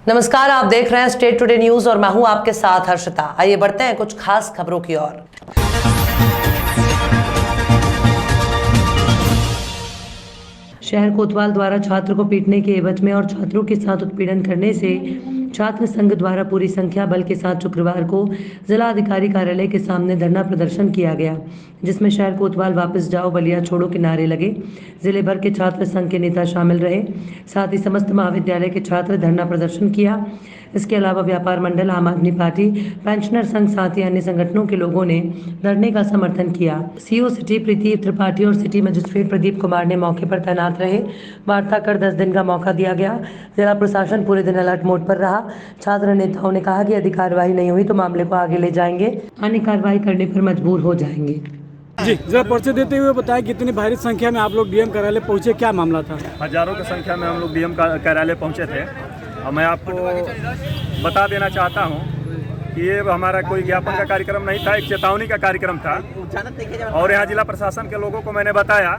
नमस्कार, आप देख रहे हैं स्टेट टुडे न्यूज और मैं हूं आपके साथ हर्षिता। आइए बढ़ते हैं कुछ खास खबरों की ओर। शहर कोतवाल द्वारा छात्र को पीटने के एवज में और छात्रों के साथ उत्पीड़न करने से छात्र संघ द्वारा पूरी संख्या बल के साथ शुक्रवार को जिला अधिकारी कार्यालय के सामने धरना प्रदर्शन किया गया, जिसमें शहर कोतवाल वापस जाओ बलिया छोड़ो के नारे लगे। जिले भर के छात्र संघ के नेता शामिल रहे, साथ ही समस्त महाविद्यालय के छात्र धरना प्रदर्शन किया। इसके अलावा व्यापार मंडल, आम आदमी पार्टी, पेंशनर संघ साथ ही अन्य संगठनों के लोगों ने धरने का समर्थन किया। सीओ सिटी प्रीति त्रिपाठी और सिटी मजिस्ट्रेट प्रदीप कुमार ने मौके पर तैनात रहे। वार्ता कर 10 दिन का मौका दिया गया। जिला प्रशासन पूरे दिन अलर्ट मोड पर रहा। छात्र नेताओं ने कहा कि यदि कार्रवाई नहीं हुई तो मामले को आगे ले जाएंगे, अन्य कार्रवाई करने पर मजबूर हो जाएंगे। जी, जरा परिचय देते हुए बताएं कितनी भारी संख्या में आप लोग डीएम कार्यालय पहुंचे, क्या मामला था? हजारों की संख्या में हम लोग डीएम कार्यालय पहुंचे थे और मैं आपको बता देना चाहता हूं कि ये हमारा कोई ज्ञापन का कार्यक्रम नहीं था, एक चेतावनी का कार्यक्रम था। और यहाँ जिला प्रशासन के लोगों को मैंने बताया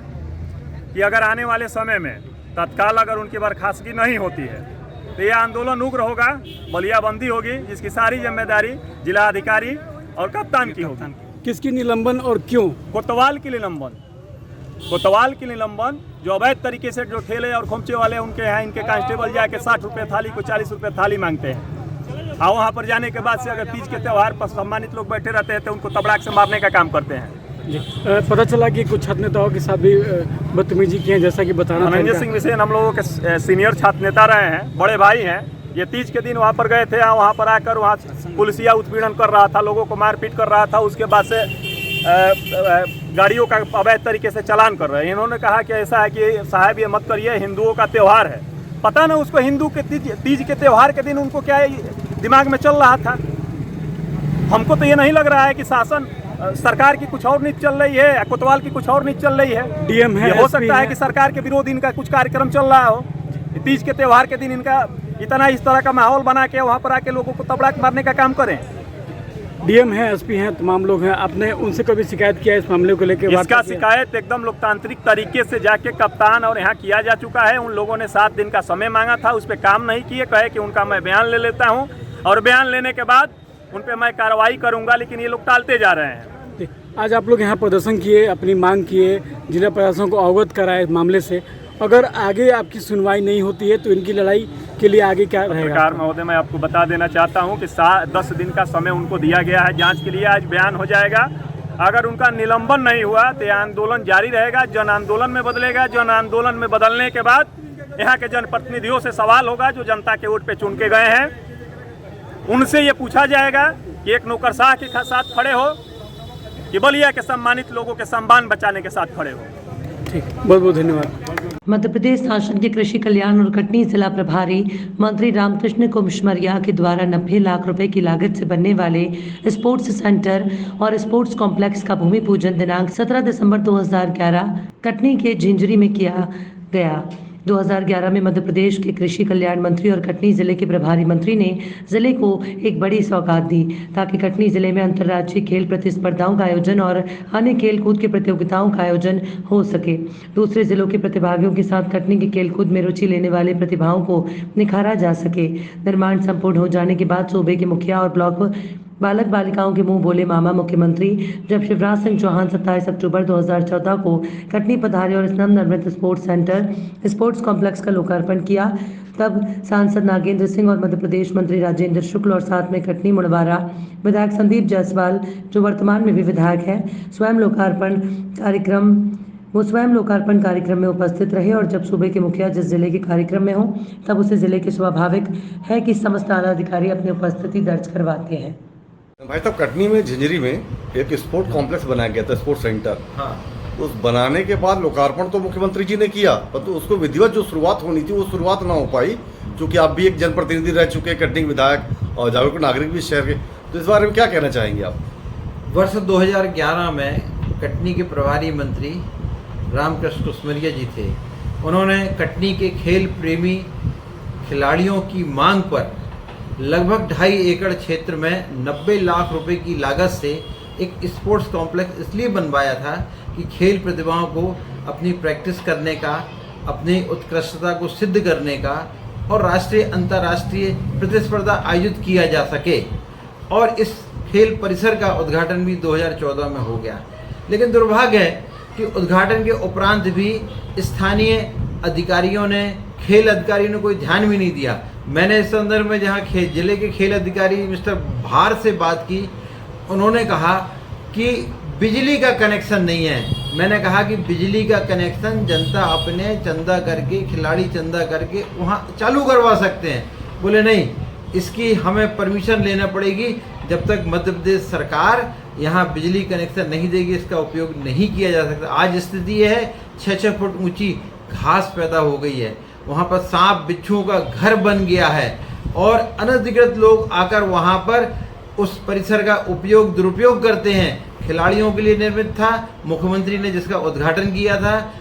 कि अगर आने वाले समय में तत्काल अगर उनकी बर्खास्तगी नहीं होती है तो ये आंदोलन उग्र होगा, बलियाबंदी होगी, जिसकी सारी जिम्मेदारी जिला अधिकारी और कप्तान की होगी। किसकी निलंबन और क्यों? कोतवाल की निलंबन, कोतवाल की निलंबन। जो अवैध तरीके से जो ठेले और खोमचे वाले उनके यहाँ इनके कांस्टेबल जाके 60 रुपये थाली को 40 रुपये थाली मांगते हैं, और वहाँ पर जाने के बाद से अगर तीज के त्यौहार पर सम्मानित लोग बैठे रहते हैं तो उनको तबड़ाक से मारने का काम करते हैं। जी, पता चला कि कुछ छात्र नेताओं के साथ भी बदतमीजी की है, जैसा कि बताना। धनंजय सिंह बिसेन हम लोगों के सीनियर छात्र नेता रहे हैं, बड़े भाई हैं। ये तीज के दिन वहाँ पर गए थे, वहाँ पर आकर वहाँ पुलिसिया उत्पीड़न कर रहा था, लोगों को मारपीट कर रहा था। उसके बाद से गाड़ियों का अवैध तरीके से चालान कर रहे हैं। इन्होंने कहा कि ऐसा है कि साहब ये मत करिए, हिंदुओं का त्यौहार है। पता ना उसको हिंदू के तीज के त्यौहार के दिन उनको क्या दिमाग में चल रहा था। हमको तो ये नहीं लग रहा है कि शासन सरकार की कुछ और नीति चल रही है, कोतवाल की कुछ और नीति चल रही है। डीएम है, हो सकता है कि सरकार के विरोध इनका कुछ कार्यक्रम चल रहा हो। तीज के त्यौहार के दिन इनका इतना इस तरह का माहौल बना के वहाँ पर आके लोगों को तबड़ाक मारने का काम करें। डीएम है, एसपी हैं, तमाम लोग हैं। आपने उनसे कभी शिकायत किया इस मामले को लेकर? इसका शिकायत एकदम लोकतांत्रिक तरीके से जाके कप्तान और यहाँ किया जा चुका है। उन लोगों ने 7 दिन का समय मांगा था, उस पर काम नहीं किए। कहे कि उनका मैं बयान ले लेता हूँ और बयान लेने के बाद उन पर मैं कार्रवाई करूँगा, लेकिन ये लोग टालते जा रहे हैं। आज आप लोग यहाँ प्रदर्शन किए, अपनी मांग किए, जिला प्रशासन को अवगत कराए इस मामले से। अगर आगे आपकी सुनवाई नहीं होती है तो इनकी लड़ाई के लिए आगे क्या रहेगा? सरकार महोदय, मैं आपको बता देना चाहता हूं कि 10 दिन का समय उनको दिया गया है जांच के लिए। आज बयान हो जाएगा। अगर उनका निलंबन नहीं हुआ तो यह आंदोलन जारी रहेगा, जन आंदोलन में बदलेगा। जन आंदोलन में बदलने के बाद यहाँ के जनप्रतिनिधियों से सवाल होगा, जो जनता के वोट पे चुन के गए हैं। उनसे ये पूछा जाएगा कि एक नौकरशाह के साथ खड़े हो कि बलिया के सम्मानित लोगों के सम्मान बचाने के साथ खड़े हो। ठीक, बहुत बहुत धन्यवाद। मध्य प्रदेश शासन के कृषि कल्याण और कटनी जिला प्रभारी मंत्री रामकृष्ण कुमशमरिया के द्वारा 90 लाख रुपए की लागत से बनने वाले स्पोर्ट्स सेंटर और स्पोर्ट्स कॉम्प्लेक्स का भूमि पूजन दिनांक 17 दिसंबर 2011 कटनी के झिंझरी में किया गया। 2011 में मध्य प्रदेश के कृषि कल्याण मंत्री और कटनी जिले के प्रभारी मंत्री ने जिले को एक बड़ी सौगात दी, ताकि कटनी जिले में अंतर्राज्यीय खेल प्रतिस्पर्धाओं का आयोजन और अन्य खेल कूद की प्रतियोगिताओं का आयोजन हो सके। दूसरे जिलों के प्रतिभागियों के साथ कटनी के खेल कूद में रुचि लेने वाले प्रतिभाओं को निखारा जा सके। निर्माण संपूर्ण हो जाने के बाद सूबे के मुखिया और ब्लॉक बालक बालिकाओं के मुंह बोले मामा मुख्यमंत्री जब शिवराज सिंह चौहान 27 अक्टूबर 2014 को कटनी पधारे और इस नवनिर्मित स्पोर्ट्स सेंटर स्पोर्ट्स कॉम्प्लेक्स का लोकार्पण किया, तब सांसद नागेंद्र सिंह और मध्य प्रदेश मंत्री राजेंद्र शुक्ल और साथ में कटनी मुड़वारा विधायक संदीप जायसवाल, जो वर्तमान में भी विधायक है, स्वयं लोकार्पण कार्यक्रम में उपस्थित रहे। और जब सूबे के मुखिया जिस जिले के कार्यक्रम में हो तब उसे जिले के स्वाभाविक है कि समस्त आला अधिकारी अपनी उपस्थिति दर्ज करवाते हैं। भाई साहब, कटनी में झिंझरी में एक स्पोर्ट कॉम्प्लेक्स बनाया गया था, स्पोर्ट्स सेंटर। हाँ। उस बनाने के बाद लोकार्पण तो मुख्यमंत्री जी ने किया, परंतु उसको विधिवत जो शुरुआत होनी थी वो शुरुआत ना हो पाई, क्योंकि आप भी एक जनप्रतिनिधि रह चुके हैं, कटनी विधायक और जागरूक नागरिक भी शहर के, तो इस बारे में क्या कहना चाहेंगे आप? वर्ष 2011 में कटनी के प्रभारी मंत्री रामकृष्ण कुमशमरिया जी थे। उन्होंने कटनी के खेल प्रेमी खिलाड़ियों की मांग पर लगभग 2.5 एकड़ क्षेत्र में 90 लाख रुपए की लागत से एक स्पोर्ट्स कॉम्प्लेक्स इसलिए बनवाया था कि खेल प्रतिभाओं को अपनी प्रैक्टिस करने का, अपनी उत्कृष्टता को सिद्ध करने का और राष्ट्रीय अंतर्राष्ट्रीय प्रतिस्पर्धा आयोजित किया जा सके। और इस खेल परिसर का उद्घाटन भी 2014 में हो गया। लेकिन दुर्भाग्य है कि उद्घाटन के उपरांत भी स्थानीय अधिकारियों ने, खेल अधिकारियों ने कोई ध्यान भी नहीं दिया। मैंने इस संदर्भ में जहाँ जिले के खेल अधिकारी मिस्टर भार से बात की, उन्होंने कहा कि बिजली का कनेक्शन नहीं है। मैंने कहा कि बिजली का कनेक्शन जनता अपने चंदा करके, खिलाड़ी चंदा करके वहाँ चालू करवा सकते हैं। बोले नहीं, इसकी हमें परमिशन लेना पड़ेगी। जब तक मध्य प्रदेश सरकार यहाँ बिजली कनेक्शन नहीं देगी, इसका उपयोग नहीं किया जा सकता। आज स्थिति यह है, 6-6 फुट ऊंची घास पैदा हो गई है, वहाँ पर सांप बिच्छुओं का घर बन गया है और अनधिकृत लोग आकर वहाँ पर उस परिसर का उपयोग दुरुपयोग करते हैं। खिलाड़ियों के लिए निर्मित था, मुख्यमंत्री ने जिसका उद्घाटन किया था,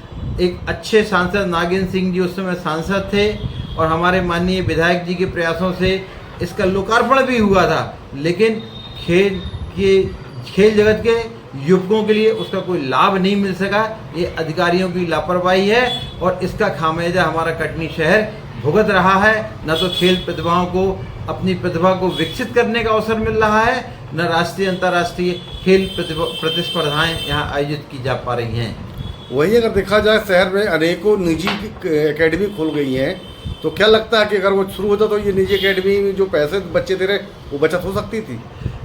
एक अच्छे सांसद नागिन सिंह जी उस समय सांसद थे और हमारे माननीय विधायक जी के प्रयासों से इसका लोकार्पण भी हुआ था। लेकिन खेल जगत के युवकों के लिए उसका कोई लाभ नहीं मिल सका। ये अधिकारियों की लापरवाही है और इसका खामियाजा हमारा कटनी शहर भुगत रहा है। न तो खेल प्रतिभाओं को अपनी प्रतिभा को विकसित करने का अवसर मिल रहा है, न राष्ट्रीय अंतर्राष्ट्रीय खेल प्रतिस्पर्धाएं यहाँ आयोजित की जा पा रही हैं। वही अगर देखा जाए, शहर में अनेकों निजी एकेडमी खुल गई हैं, तो क्या लगता है कि अगर वो शुरू होता तो ये निजी एकेडमी में जो पैसे बच्चे दे रहे वो बचत हो सकती थी?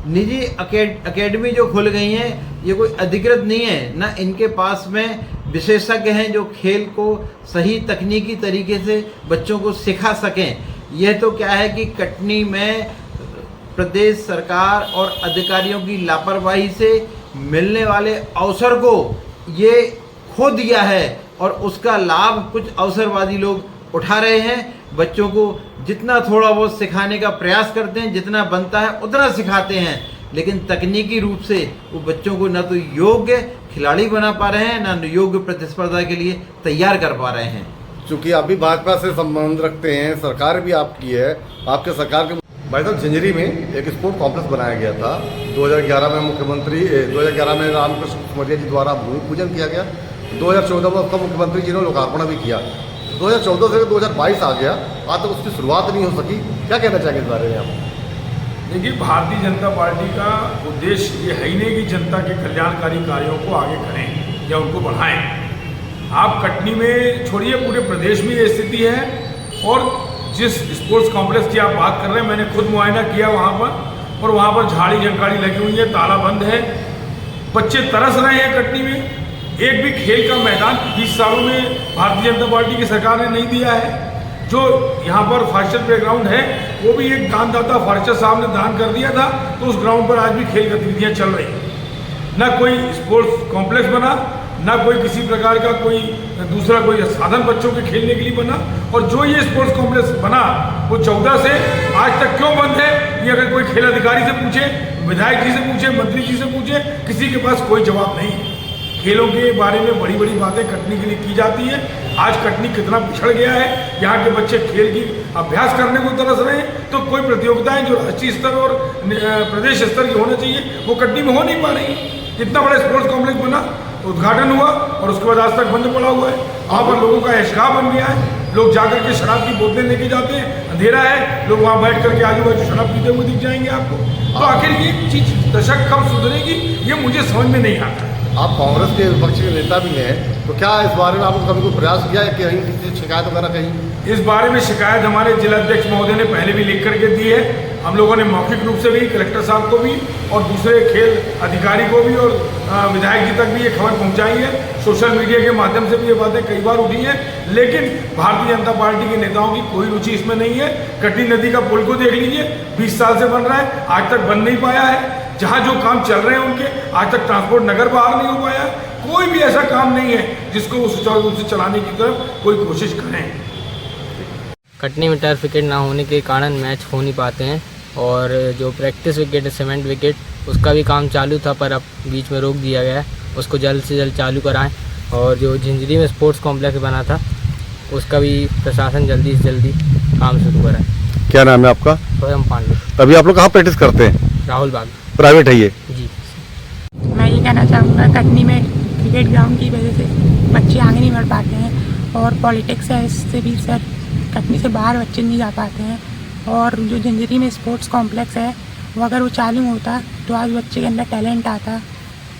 निजी एकेडमी जो खुल गई हैं ये कोई अधिकृत नहीं है, ना इनके पास में विशेषज्ञ हैं जो खेल को सही तकनीकी तरीके से बच्चों को सिखा सकें। यह तो क्या है कि कटनी में प्रदेश सरकार और अधिकारियों की लापरवाही से मिलने वाले अवसर को ये खो दिया है और उसका लाभ कुछ अवसरवादी लोग उठा रहे हैं। बच्चों को जितना थोड़ा बहुत सिखाने का प्रयास करते हैं, जितना बनता है उतना सिखाते हैं, लेकिन तकनीकी रूप से वो बच्चों को न तो योग्य खिलाड़ी बना पा रहे हैं, न योग्य प्रतिस्पर्धा के लिए तैयार कर पा रहे हैं। चूँकि आप भी भाजपा से संबंध रखते हैं, सरकार भी आपकी है, आपके सरकार के भाई साहब झंझरी में एक स्पोर्ट कॉम्प्लेक्स बनाया गया था 2011 में। 2011 में रामकृष्ण कुसमरिया जी द्वारा भूमि पूजन किया गया। 2014 में उसका मुख्यमंत्री जी ने लोकार्पण भी किया। 2014 से 2022 आ गया, आज तक उसकी शुरुआत नहीं हो सकी। क्या कहना चाहेंगे इस बारे में आप? देखिए, भारतीय जनता पार्टी का उद्देश्य ये है ही नहीं कि जनता के कल्याणकारी कार्यों को आगे करें या उनको बढ़ाएं। आप कटनी में छोड़िए, पूरे प्रदेश में ये स्थिति है। और जिस स्पोर्ट्स कॉम्प्लेक्स की आप बात कर रहे हैं, मैंने खुद मुआयना किया वहाँ पर, और वहाँ पर झाड़ी झंकाड़ी लगी हुई है, ताला बंद है, बच्चे तरस रहे हैं। कटनी में एक भी खेल का मैदान 20 सालों में भारतीय जनता पार्टी की सरकार ने नहीं दिया है। जो यहाँ पर फॉरेस्टर प्लेग्राउंड है वो भी एक दानदाता फॉरेस्टर साहब ने दान कर दिया था, तो उस ग्राउंड पर आज भी खेल गतिविधियाँ चल रही हैं। न कोई स्पोर्ट्स कॉम्प्लेक्स बना, ना कोई किसी प्रकार का कोई दूसरा कोई साधन बच्चों के खेलने के लिए बना। और जो ये स्पोर्ट्स कॉम्प्लेक्स बना वो 14 से आज तक क्यों बंद है, ये अगर कोई खेल अधिकारी से पूछे, विधायक जी से पूछे, मंत्री जी से पूछे, किसी के पास कोई जवाब नहीं है। खेलों के बारे में बड़ी बड़ी बातें कटनी के लिए की जाती है। आज कटनी कितना पिछड़ गया है, यहाँ के बच्चे खेल की अभ्यास करने को तरस रहे हैं, तो कोई प्रतियोगिताएं जो राष्ट्रीय स्तर और प्रदेश स्तर की होना चाहिए वो कटनी में हो नहीं पा रही है। इतना बड़ा स्पोर्ट्स कॉम्प्लेक्स बना, उद्घाटन हुआ और उसके बाद आज तक बंद पड़ा हुआ है। वहाँ पर लोगों का एहसास बन गया है, लोग जाकर के शराब की बोतलें लेके जाते हैं, अंधेरा है, लोग वहाँ बैठ करके आजू बाजू शराब पीते हुए दिख जाएंगे आपको। तो आखिर ये चीज दशक कब सुधरेगी, ये मुझे समझ में नहीं आता है। आप कांग्रेस के विपक्ष के नेता भी हैं, तो क्या इस बारे में आपने कभी कोई प्रयास किया है कि कहीं किसी शिकायत वगैरह कहीं? इस बारे में शिकायत हमारे जिलाध्यक्ष महोदय ने पहले भी लिख करके दी है। हम लोगों ने मौखिक रूप से भी कलेक्टर साहब को भी और दूसरे खेल अधिकारी को भी और विधायक जी तक भी ये खबर पहुंचाई है। सोशल मीडिया के माध्यम से भी ये बातें कई बार उठी हैं, लेकिन भारतीय जनता पार्टी के नेताओं की कोई रुचि इसमें नहीं है। कटनी नदी का पुल को देख लीजिए, 20 साल से बन रहा है, आज तक बन नहीं पाया है। जहाँ जो काम चल रहे हैं उनके, आज तक ट्रांसपोर्ट नगर बाहर नहीं हो पाया। कोई भी ऐसा काम नहीं है जिसको वो सुचारू रूप से चलाने की तरफ कोई कोशिश करें। कटनी में टर्फ विकेट ना होने के कारण मैच हो नहीं पाते हैं, और जो प्रैक्टिस विकेट है, सीमेंट विकेट, उसका भी काम चालू था पर अब बीच में रोक दिया गया है। उसको जल्द से जल्द चालू कराएं। और जो झिंझरी में स्पोर्ट्स कॉम्प्लेक्स बना था उसका भी प्रशासन जल्दी से जल्दी काम शुरू कराए। क्या नाम है आपका? स्वयं पांडे। अभी आप लोग कहाँ प्रैक्टिस करते हैं? राहुल बाग प्राइवेट है ये? जी। मैं ये कहना चाहूँगा, कटनी में क्रिकेट ग्राउंड की वजह से बच्चे आगे नहीं बढ़ पाते हैं और पॉलिटिक्स है, इससे भी सर कटनी से बाहर बच्चे नहीं जा पाते हैं। और जो झंझरी में स्पोर्ट्स कॉम्प्लेक्स है वो अगर वो चालू होता तो आज बच्चे के अंदर टैलेंट आता,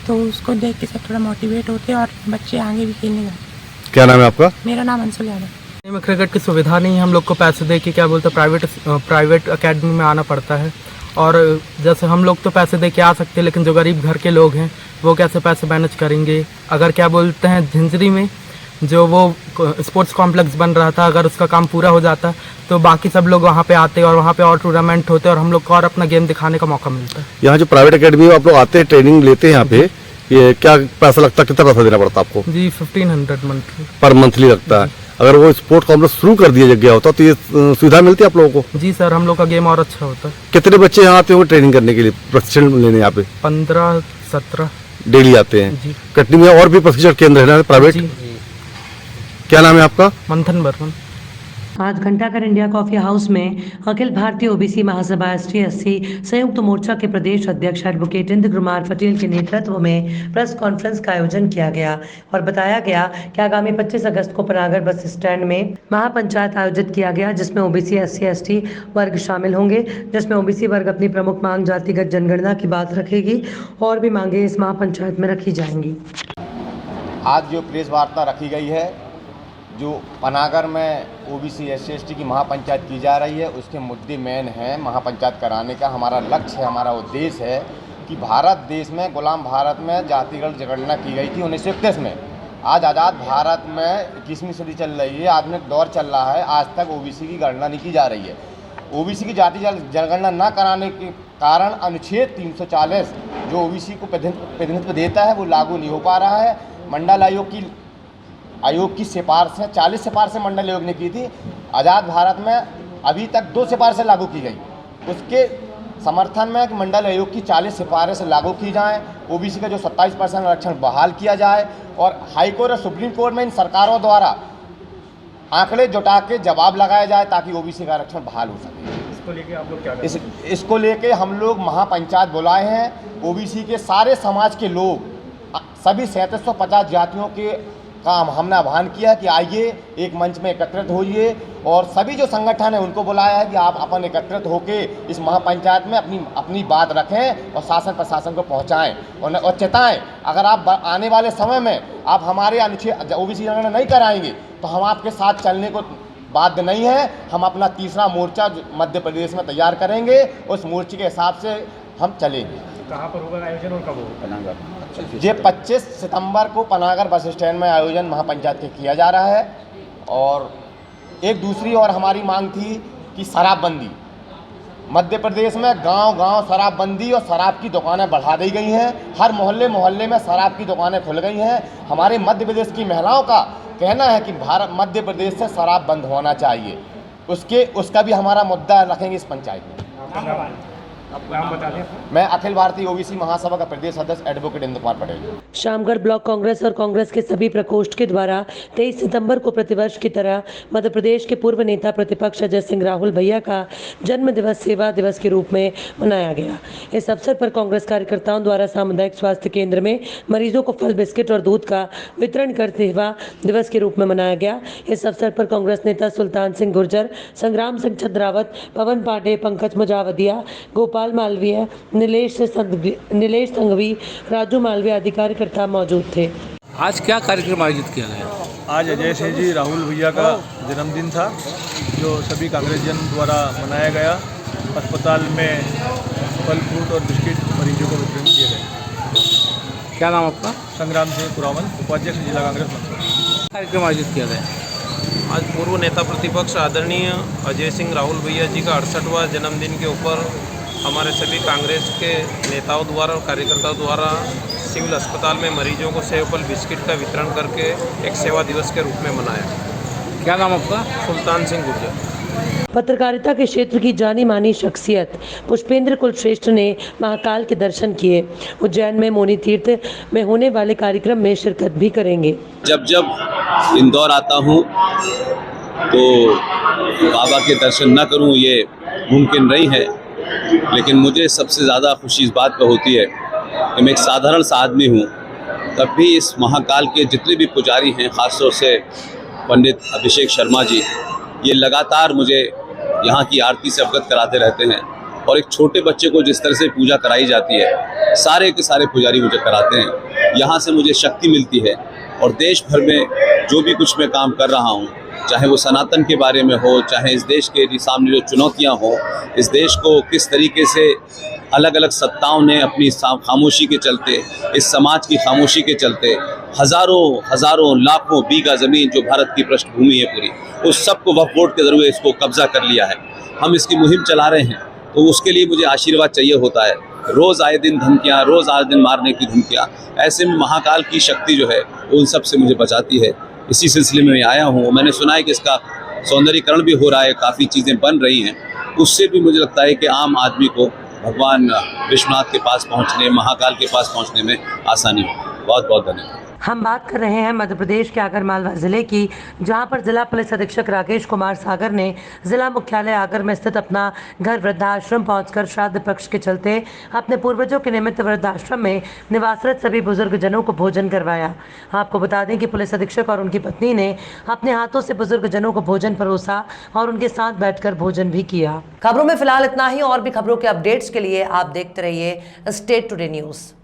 तो उसको देख के सब थोड़ा मोटिवेट होते और बच्चे आगे भी खेलने जाते। क्या नाम है आपका? मेरा नाम अंशुल यादव। में क्रिकेट की सुविधा नहीं है, हम लोग को पैसे दे के क्या बोलते प्राइवेट अकेडमी में आना पड़ता है। और जैसे हम लोग तो पैसे दे के आ सकते हैं, लेकिन जो गरीब घर के लोग हैं वो कैसे पैसे मैनेज करेंगे। अगर क्या बोलते हैं झंझरी में जो वो स्पोर्ट्स कॉम्प्लेक्स बन रहा था, अगर उसका काम पूरा हो जाता तो बाकी सब लोग वहाँ पे आते और वहाँ पे और टूर्नामेंट होते और हम लोग को और अपना गेम दिखाने का मौका मिलता है। यहाँ जो प्राइवेट अकेडमी में आप लोग आते हैं, ट्रेनिंग लेते हैं यहाँ पे, ये क्या पैसा लगता है, कितना पैसा देना पड़ता है आपको? जी 1500 मंथली पर मंथली लगता है। अगर वो स्पोर्ट कॉम्प्लेक्स शुरू कर दिया गया होता तो ये सुविधा मिलती है आप लोगों को? जी सर, हम लोग का गेम और अच्छा होता है। कितने बच्चे यहाँ आते होंगे ट्रेनिंग करने के लिए, प्रशिक्षण लेने? यहाँ पे 15-17 डेली आते हैं। जी। कटनी में और भी प्रशिक्षण केंद्र है ना प्राइवेट? जी। क्या नाम है आपका? मंथन बर्मन। आज घंटाघर इंडिया कॉफी हाउस में अखिल भारतीय ओबीसी महासभा ST/SC संयुक्त मोर्चा के प्रदेश अध्यक्ष एडवोकेट इंद्र कुमार पटेल के नेतृत्व में प्रेस कॉन्फ्रेंस का आयोजन किया गया और बताया गया कि आगामी 25 अगस्त को पनागर बस स्टैंड में महापंचायत आयोजित किया गया, जिसमें ओबीसी SC/ST वर्ग शामिल होंगे, जिसमें ओबीसी वर्ग अपनी प्रमुख मांग जातिगत जनगणना की बात रखेगी और भी मांगे इस महापंचायत में रखी जाएंगी। आज जो प्रेस वार्ता रखी गई है, जो पनागर में ओबीसी SC/ST की महापंचायत की जा रही है, उसके मुद्दे मेन हैं महापंचायत कराने का। हमारा लक्ष्य है, हमारा उद्देश्य है कि भारत देश में, गुलाम भारत में जातिगत जनगणना की गई थी 1931 में। आज आज़ाद भारत में 21वीं सदी चल रही है, आधुनिक दौर चल रहा है, आज तक ओबीसी की गणना नहीं की जा रही है। ओबीसी की जाति जनगणना न कराने के कारण अनुच्छेद 340 जो ओबीसी को प्रतिनिधित्व देता है वो लागू नहीं हो पा रहा है। मंडल आयोग की सिफारिशें 40 सिफारिशें मंडल आयोग ने की थी। आज़ाद भारत में अभी तक 2 सिफारिशें लागू की गई। उसके समर्थन में कि मंडल आयोग की 40 सिफारिशें लागू की जाएं, ओबीसी का जो 27% आरक्षण बहाल किया जाए और हाईकोर्ट और सुप्रीम कोर्ट में इन सरकारों द्वारा आंकड़े जुटा के जवाब लगाया जाए ताकि ओबीसी का आरक्षण बहाल हो सके। इसको लेके आप लोग क्या करें? इसको लेके हम लोग महापंचायत बुलाए हैं। ओबीसी के सारे समाज के लोग, सभी 3750 जातियों के का हमने आह्वान किया कि आइए एक मंच में एकत्रित होइए और सभी जो संगठन है उनको बुलाया है कि आप अपन एकत्रित होकर इस महापंचायत में अपनी बात रखें और शासन प्रशासन को पहुंचाएं और चेताएं। अगर आप आने वाले समय में आप हमारे अनुच्छेद ओबीसी जनगणना नहीं कराएंगे तो हम आपके साथ चलने को बाध्य नहीं है। हम अपना तीसरा मोर्चा मध्य प्रदेश में तैयार करेंगे, उस मोर्चे के हिसाब से हम चलेंगे। कहाँ पर होगा आयोजन और कब होगा? पनागर। ये 25 सितंबर को पनागर बस स्टैंड में आयोजन महापंचायत के किया जा रहा है। और एक दूसरी और हमारी मांग थी कि शराबबंदी, मध्य प्रदेश में गांव-गांव शराबबंदी और शराब की दुकानें बढ़ा दी गई हैं। हर मोहल्ले में शराब की दुकानें खुल गई हैं। हमारे मध्य प्रदेश की महिलाओं का कहना है कि मध्य प्रदेश से शराब बंद होना चाहिए। उसका भी हमारा मुद्दा रखेंगे इस पंचायत में। मैं अखिल भारतीय ओबीसी महासभा का प्रदेश अध्यक्ष एडवोकेट इंद्र कुमार पटेल। शामगढ़ ब्लॉक कांग्रेस और कांग्रेस के सभी प्रकोष्ठ के द्वारा 23 सितंबर को प्रतिवर्ष की तरह मध्य प्रदेश के पूर्व नेता प्रतिपक्ष अजय सिंह राहुल भैया का जन्म दिवस सेवा दिवस के रूप में मनाया गया। इस अवसर पर कांग्रेस कार्यकर्ताओं द्वारा सामुदायिक स्वास्थ्य केंद्र में मरीजों को फल, बिस्किट और दूध का वितरण कर सेवा दिवस के रूप में मनाया गया। इस अवसर पर कांग्रेस नेता सुल्तान सिंह गुर्जर, संग्राम सिंह छद्रावत, पवन पांडे, पंकज मुजावदिया, गोपाल मालवीय, नीलेश संघवी, राजू मालवीय आदि कार्यकर्ता मौजूद थे। आज क्या कार्यक्रम आयोजित किया गया? आज अजय सिंह जी राहुल भैया का जन्मदिन था, जो सभी कांग्रेसजन द्वारा मनाया गया। अस्पताल में फल, फ्रूट और बिस्किट मरीजों को वितरण किए गए। क्या नाम आपका? संग्राम सिंह कुरावन, उपाध्यक्ष जिला कांग्रेस मंत्री। कार्यक्रम आयोजित किया गया? आज पूर्व नेता प्रतिपक्ष आदरणीय अजय सिंह राहुल भैया जी का 68वां जन्मदिन के ऊपर हमारे सभी कांग्रेस के नेताओं द्वारा और कार्यकर्ताओं द्वारा सिविल अस्पताल में मरीजों को सेव फल, बिस्किट का वितरण करके एक सेवा दिवस के रूप में मनाया। क्या नाम आपका? सुल्तान सिंह गुर्जर। पत्रकारिता के क्षेत्र की जानी मानी शख्सियत पुष्पेंद्र कुलश्रेष्ठ ने महाकाल के दर्शन किए। उज्जैन में मोनी तीर्थ में होने वाले कार्यक्रम में शिरकत भी करेंगे। जब इंदौर आता हूँ तो बाबा के दर्शन न करूँ ये मुमकिन नहीं है, लेकिन मुझे सबसे ज़्यादा खुशी इस बात पर होती है कि मैं एक साधारण सा आदमी हूँ, तब भी इस महाकाल के जितने भी पुजारी हैं, ख़ासतौर से पंडित अभिषेक शर्मा जी, ये लगातार मुझे यहाँ की आरती से अवगत कराते रहते हैं और एक छोटे बच्चे को जिस तरह से पूजा कराई जाती है सारे के सारे पुजारी मुझे कराते हैं। यहाँ से मुझे शक्ति मिलती है और देश भर में जो भी कुछ मैं काम कर रहा हूँ, चाहे वो सनातन के बारे में हो, चाहे इस देश के सामने जो चुनौतियाँ हों, इस देश को किस तरीके से अलग अलग सत्ताओं ने अपनी खामोशी के चलते, इस समाज की खामोशी के चलते हज़ारों लाखों बीघा ज़मीन जो भारत की पृष्ठभूमि है पूरी, उस सब को वक्फ बोर्ड के ज़रिए इसको कब्जा कर लिया है। हम इसकी मुहिम चला रहे हैं तो उसके लिए मुझे आशीर्वाद चाहिए होता है। रोज़ आए दिन धमकियाँ, रोज़ आए दिन मारने की धमकियाँ, ऐसे में महाकाल की शक्ति जो है उन सब से मुझे बचाती है। इसी सिलसिले में मैं आया हूँ। मैंने सुना है कि इसका सौंदर्यीकरण भी हो रहा है, काफ़ी चीज़ें बन रही हैं, उससे भी मुझे लगता है कि आम आदमी को भगवान विश्वनाथ के पास पहुँचने, महाकाल के पास पहुँचने में आसानी हो। बहुत बहुत धन्यवाद। हम बात कर रहे हैं मध्य प्रदेश के आगर मालवा जिले की, जहां पर जिला पुलिस अधीक्षक राकेश कुमार सागर ने जिला मुख्यालय आगर में स्थित अपना घर वृद्धाश्रम पहुंचकर श्राद्ध पक्ष के चलते अपने पूर्वजों के निमित्त वृद्धाश्रम में निवासरत सभी बुजुर्गजनों को भोजन करवाया। आपको बता दें कि पुलिस अधीक्षक और उनकी पत्नी ने अपने हाथों से बुजुर्गजनों को भोजन परोसा और उनके साथ बैठकर भोजन भी किया। खबरों में फिलहाल इतना ही। और भी खबरों के अपडेट्स के लिए आप देखते रहिए स्टेट टुडे न्यूज़।